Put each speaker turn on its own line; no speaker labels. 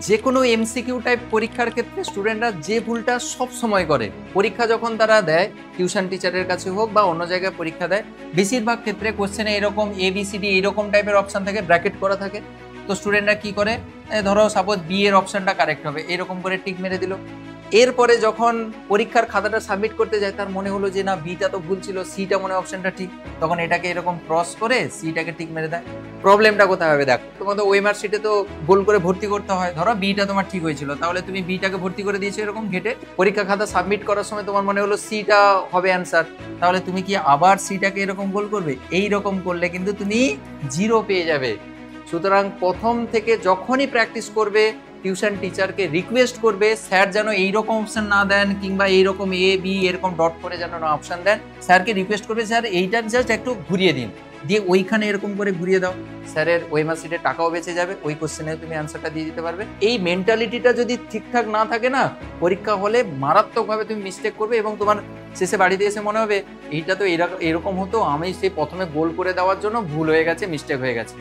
যে কোনো MCQ type পরীক্ষার ক্ষেত্রে স্টুডেন্টরা যে ভুলটা সব সময় করে, পরীক্ষা যখন তারা দেয় টিউশন টিচারের কাছে হোক বা অন্য জায়গায় পরীক্ষা দেয়, বেশিরভাগ ক্ষেত্রে কোশ্চেনে এরকম এবিসিডি এইরকম টাইপের অপশন থাকে, ব্র্যাকেট করা থাকে। তো স্টুডেন্টরা কি করে, ধরো সাপোজ বি এর অপশনটা কারেক্ট হবে, এরকম করে টিক মেরে দিল। এরপরে যখন পরীক্ষার খাতাটা সাবমিট করতে যায় তার মনে হলো যে না, বিটা তো ভুল ছিল, সিটা মনে অপশনটা ঠিক, তখন এটাকে এরকম ক্রস করে সিটাকে টিক মেরে দেয়। প্রবলেমটা কোথায় হবে দেখো, তোমাদের ওএমআর শিটে তো গোল করে ভর্তি করতে হয়। ধরো বিটা তোমার ঠিক হয়েছিল, তাহলে তুমি বিটাকে ভর্তি করে দিয়েছো এরকম ঘেটে, পরীক্ষা খাতা সাবমিট করার সময় তোমার মনে হলো সিটা হবে অ্যান্সার, তাহলে তুমি কি আবার সিটাকে এরকম গোল করবে? এই রকম করলে কিন্তু তুমি 0 পেয়ে যাবে। সুতরাং প্রথম থেকে যখনই প্র্যাকটিস করবে, টিউশন টিচারকে রিকোয়েস্ট করবে স্যার যেন এইরকম অপশন না দেন, কিংবা এইরকম এ বি এরকম ডট করে যেন না অপশন দেন। স্যারকে রিকোয়েস্ট করবে স্যার এইটার জাস্ট একটু ঘুরিয়ে দিন, দিয়ে ওইখানে এরকম করে ঘুরিয়ে দাও। স্যারের ওএমআর শিটে টাকাও বেঁচে যাবে, ওই কোশ্চেনে তুমি অ্যান্সারটা দিয়ে দিতে পারবে। এই মেন্টালিটিটা যদি ঠিকঠাক না থাকে না, পরীক্ষা হলে মারাত্মকভাবে তুমি মিস্টেক করবে এবং তোমার শেষে বাড়িতে এসে মনে হবে এইটা তো এরকম হতো, আমি সেই প্রথমে গোল করে দেওয়ার জন্য ভুল হয়ে গেছে, মিস্টেক হয়ে গেছে।